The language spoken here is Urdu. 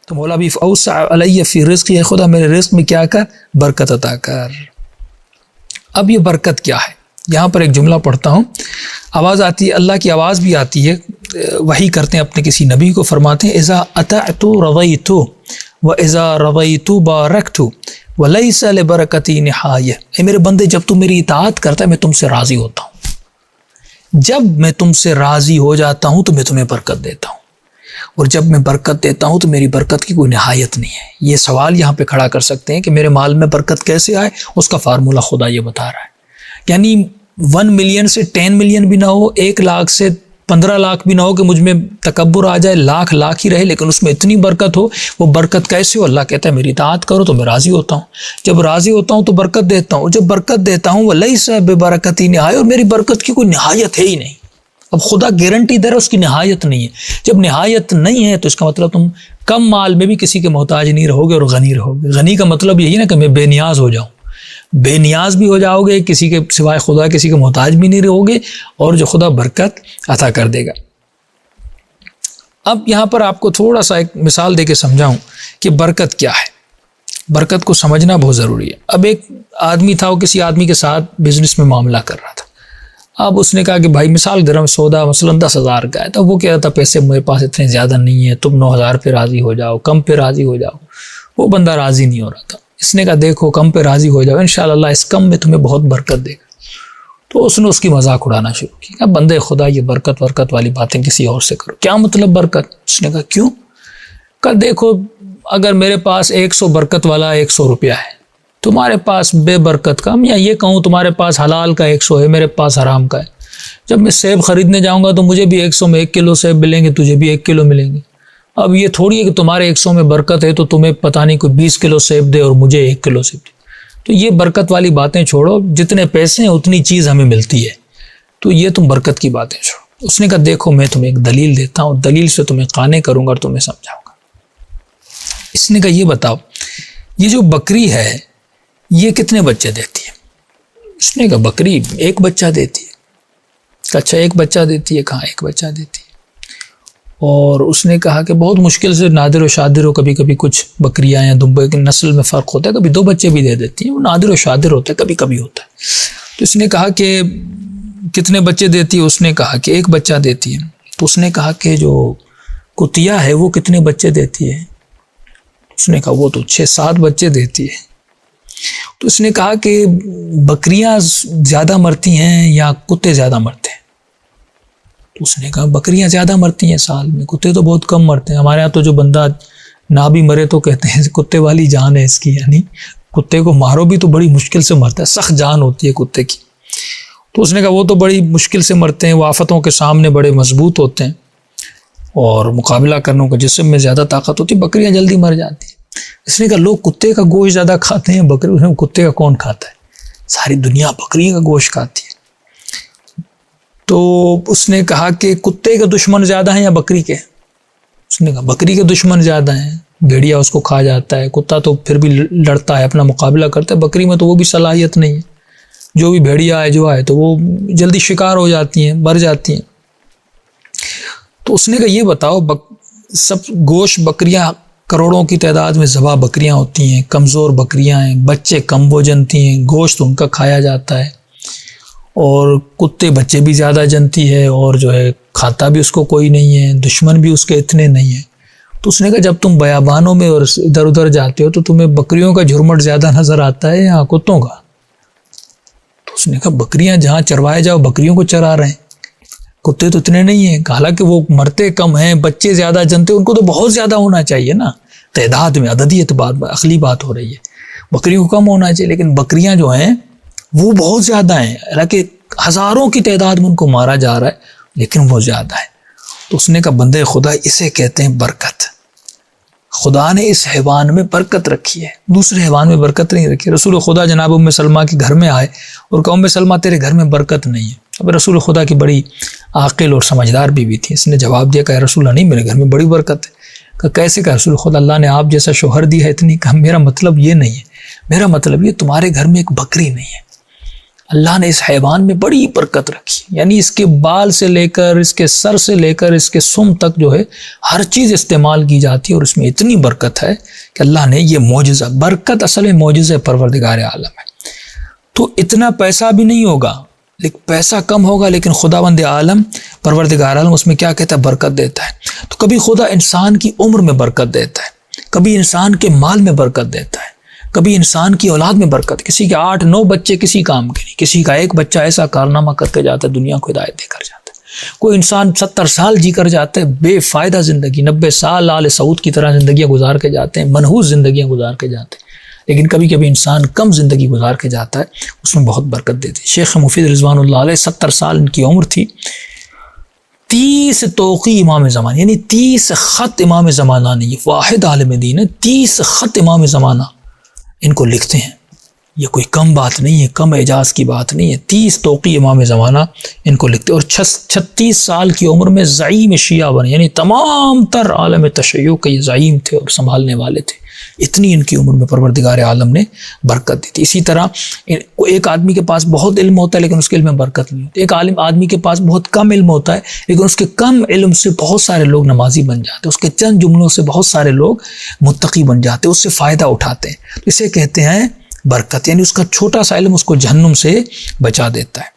تو مولا بھی اوسع علی فی رزقی، خدا میرے رزق میں کیا کر، برکت عطا کر۔ اب یہ برکت کیا ہے، یہاں پر ایک جملہ پڑھتا ہوں، آواز آتی ہے، اللہ کی آواز بھی آتی ہے، وحی کرتے ہیں اپنے کسی نبی کو، فرماتے ہیں اذا اطعت رضیت واذا رضیت بارکت ولیس لبرکتی نہایہ، اے میرے بندے جب تم میری اطاعت کرتا ہے میں تم سے راضی ہوتا ہوں، جب میں تم سے راضی ہو جاتا ہوں تو میں تمہیں برکت دیتا ہوں، اور جب میں برکت دیتا ہوں تو میری برکت کی کوئی نہایت نہیں ہے۔ یہ سوال یہاں پہ کھڑا کر سکتے ہیں کہ میرے مال میں برکت کیسے آئے، اس کا فارمولہ خدا یہ بتا رہا ہے، یعنی 1 ملین سے 10 ملین بھی نہ ہو، 1 لاکھ سے 15 لاکھ بھی نہ ہو کہ مجھ میں تکبر آ جائے، لاکھ ہی رہے لیکن اس میں اتنی برکت ہو۔ وہ برکت کیسے ہو؟ اللہ کہتا ہے میری اطاعت کرو تو میں راضی ہوتا ہوں، جب راضی ہوتا ہوں تو برکت دیتا ہوں، جب برکت دیتا ہوں ولیس ببرکتی نہایہ، اور میری برکت کی کوئی نہایت ہے ہی نہیں۔ اب خدا گارنٹی دے رہا ہے اس کی نہایت نہیں ہے، جب نہایت نہیں ہے تو اس کا مطلب تم کم مال میں بھی کسی کے محتاج نہیں رہو گے اور غنی رہو گے۔ غنی کا مطلب یہی نا کہ میں بے نیاز ہو جاؤں، بے نیاز بھی ہو جاؤ گے، کسی کے سوائے خدا کسی کے محتاج بھی نہیں رہو گے، اور جو خدا برکت عطا کر دے گا۔ اب یہاں پر آپ کو تھوڑا سا ایک مثال دے کے سمجھاؤں کہ برکت کیا ہے، برکت کو سمجھنا بہت ضروری ہے۔ اب ایک آدمی تھا، وہ کسی آدمی کے ساتھ بزنس میں معاملہ کر رہا تھا، اب اس نے کہا کہ بھائی مثال درہم سودا مثلاً 10,000 کا ہے، تو وہ کہہ رہا تھا پیسے میرے پاس اتنے زیادہ نہیں ہیں، تم 9,000 پہ راضی ہو جاؤ، کم پہ راضی ہو جاؤ۔ وہ بندہ راضی نہیں ہو رہا تھا، اس نے کہا دیکھو کم پہ راضی ہو جاؤ، انشاءاللہ اللہ اس کم میں تمہیں بہت برکت دے گا۔ تو اس نے اس کی مذاق اڑانا شروع کیا، اب بندے خدا یہ برکت والی باتیں کسی اور سے کرو، کیا مطلب برکت؟ اس نے کہا کیوں؟ کہا دیکھو اگر میرے پاس 100 برکت والا 100 روپیہ ہے، تمہارے پاس بے برکت کا، یا یہ کہوں تمہارے پاس حلال کا 100 ہے، میرے پاس حرام کا ہے، جب میں سیب خریدنے جاؤں گا تو مجھے بھی 100 میں 1 کلو سیب ملیں گے، تجھے بھی 1 کلو ملیں گے۔ اب یہ تھوڑی ہے کہ تمہارے 100 میں برکت ہے تو تمہیں پتہ نہیں کوئی 20 کلو سیب دے اور مجھے 1 کلو سیب دے۔ تو یہ برکت والی باتیں چھوڑو، جتنے پیسے ہیں اتنی چیز ہمیں ملتی ہے، تو یہ تم برکت کی باتیں چھوڑو۔ اس نے کہا دیکھو میں تمہیں ایک دلیل دیتا ہوں، دلیل سے تمہیں قانع کروں گا اور تمہیں سمجھاؤں گا۔ اس نے کہا یہ بتاؤ یہ جو بکری ہے یہ کتنے بچے دیتی ہے؟ اس نے کہا بکری 1 بچہ دیتی ہے۔ اچھا 1 بچہ دیتی ہے؟ کہاں 1 بچہ دیتی ہے۔ اور اس نے کہا کہ بہت مشکل سے نادر و شادر ہو، کبھی کبھی کچھ بکریاں یا دمبے کی نسل میں فرق ہوتا ہے، کبھی 2 بچے بھی دے دیتی ہیں، وہ نادر و شادر ہوتا ہے، کبھی کبھی ہوتا ہے۔ تو اس نے کہا کہ کتنے بچے دیتی ہے؟ اس نے کہا کہ 1 بچہ دیتی ہے۔ تو اس نے کہا کہ جو کتیا ہے وہ کتنے بچے دیتی ہے؟ اس نے کہا وہ تو 6-7 بچے دیتی ہے۔ تو اس نے کہا کہ بکریاں زیادہ مرتی ہیں یا کتے زیادہ مرتے ہیں؟ تو اس نے کہا بکریاں زیادہ مرتی ہیں سال میں، کتے تو بہت کم مرتے ہیں، ہمارے ہاں تو جو بندہ نہ بھی مرے تو کہتے ہیں کتے والی جان ہے اس کی، یعنی کتے کو مارو بھی تو بڑی مشکل سے مرتا ہے، سخت جان ہوتی ہے کتے کی۔ تو اس نے کہا وہ تو بڑی مشکل سے مرتے ہیں، وہ آفتوں کے سامنے بڑے مضبوط ہوتے ہیں اور مقابلہ کرنے کا جسم میں زیادہ طاقت ہوتی ہے، بکریاں جلدی مر جاتی ہیں۔ اس نے کہا لوگ کتے کا گوشت زیادہ کھاتے ہیں، بکری کتے کا کون کھاتا ہے؟ ساری دنیا بکری کا گوشت کھاتی ہے۔ تو اس نے کہا کہ کتے کے دشمن زیادہ ہیں یا بکری کے؟ اس نے کہا بکری کے دشمن زیادہ ہیں، بھیڑیا اس کو کھا جاتا ہے، کتا تو پھر بھی لڑتا ہے، اپنا مقابلہ کرتا ہے، بکری میں تو وہ بھی صلاحیت نہیں ہے، جو بھی بھیڑیا ہے جو آئے تو وہ جلدی شکار ہو جاتی ہیں، مر جاتی ہیں۔ تو اس نے کہا یہ بتاؤ سب گوشت بکریاں کروڑوں کی تعداد میں ذبح بکریاں ہوتی ہیں، کمزور بکریاں ہیں، بچے کم وہ جنتی ہیں، گوشت ان کا کھایا جاتا ہے، اور کتے بچے بھی زیادہ جنتی ہے، اور جو ہے کھاتا بھی اس کو کوئی نہیں ہے، دشمن بھی اس کے اتنے نہیں ہیں۔ تو اس نے کہا جب تم بیابانوں میں اور ادھر ادھر جاتے ہو تو تمہیں بکریوں کا جھرمٹ زیادہ نظر آتا ہے یا کتوں کا؟ تو اس نے کہا بکریاں جہاں چروائے جاؤ بکریوں کو چرا رہے ہیں، کتے تو اتنے نہیں ہیں، حالانکہ وہ مرتے کم ہیں، بچے زیادہ جنتے، ان کو تو بہت زیادہ ہونا چاہیے نا، تعداد میں عددی اعتبار عقلی بات ہو رہی ہے، بکریوں کو کم ہونا چاہیے، لیکن بکریاں جو ہیں وہ بہت زیادہ ہیں، حالانکہ ہزاروں کی تعداد میں ان کو مارا جا رہا ہے لیکن وہ زیادہ ہے۔ تو اس نے کہا بندے خدا اسے کہتے ہیں برکت، خدا نے اس حیوان میں برکت رکھی ہے، دوسرے حیوان میں برکت نہیں رکھی۔ رسول خدا جناب ام سلمہ کے گھر میں آئے اور کہا ام سلمہ تیرے گھر میں برکت نہیں ہے۔ اب رسول خدا کی بڑی عاقل اور سمجھدار بیوی تھی، اس نے جواب دیا کہ رسول اللہ نہیں، میرے گھر میں بڑی برکت ہے۔ کہ کیسے؟ کہ رسول خدا اللہ نے آپ جیسا شوہر دیا ہے اتنی۔ کہا میرا مطلب یہ نہیں ہے، میرا مطلب یہ تمہارے گھر میں ایک بکری نہیں ہے، اللہ نے اس حیوان میں بڑی برکت رکھی، یعنی اس کے بال سے لے کر، اس کے سر سے لے کر، اس کے سم تک جو ہے ہر چیز استعمال کی جاتی ہے، اور اس میں اتنی برکت ہے کہ اللہ نے یہ معجزہ، برکت اصل میں معجزہ پروردگار عالم ہے۔ تو اتنا پیسہ بھی نہیں ہوگا، لیکن پیسہ کم ہوگا، لیکن خداوند عالم پروردگار عالم اس میں کیا کہتا ہے؟ برکت دیتا ہے۔ تو کبھی خدا انسان کی عمر میں برکت دیتا ہے، کبھی انسان کے مال میں برکت دیتا ہے، کبھی انسان کی اولاد میں برکت، کسی کے 8-9 بچے کسی کام کے نہیں، کسی کا ایک بچہ ایسا کارنامہ کر کے جاتا ہے دنیا کو ہدایت دے کر جاتا ہے۔ کوئی انسان 70 سال جی کر جاتا ہے، بے فائدہ زندگی، 90 سال آل سعود کی طرح زندگیاں گزار کے جاتے ہیں، منحوس زندگیاں گزار کے جاتے ہیں، لیکن کبھی کبھی انسان کم زندگی گزار کے جاتا ہے، اس میں بہت برکت دیتی ہے۔ شیخ مفید رضوان اللہ علیہ 70 سال ان کی عمر تھی، 30 توقی امام زمانہ، یعنی 30 خط امام زمانہ نے، یہ واحد عالم دین ہے، 30 خط امام زمانہ ان کو لکھتے ہیں۔ یہ کوئی کم بات نہیں ہے، کم اعجاز کی بات نہیں ہے، 30 توقی امام زمانہ ان کو لکھتے، اور 36 سال کی عمر میں زعیم شیعہ بنے، یعنی تمام تر عالم تشیع کے یہ زعیم تھے اور سنبھالنے والے تھے۔ اتنی ان کی عمر میں پروردگار عالم نے برکت دی تھی۔ اسی طرح ایک آدمی کے پاس بہت علم ہوتا ہے لیکن اس کے علم میں برکت نہیں ہوتی، ایک آدمی کے پاس بہت کم علم ہوتا ہے لیکن اس کے کم علم سے بہت سارے لوگ نمازی بن جاتے ہیں، اس کے چند جملوں سے بہت سارے لوگ متقی بن جاتے ہیں، اس سے فائدہ اٹھاتے ہیں۔ اسے کہتے ہیں برکت، یعنی اس کا چھوٹا سا علم اس کو جہنم سے بچا دیتا ہے۔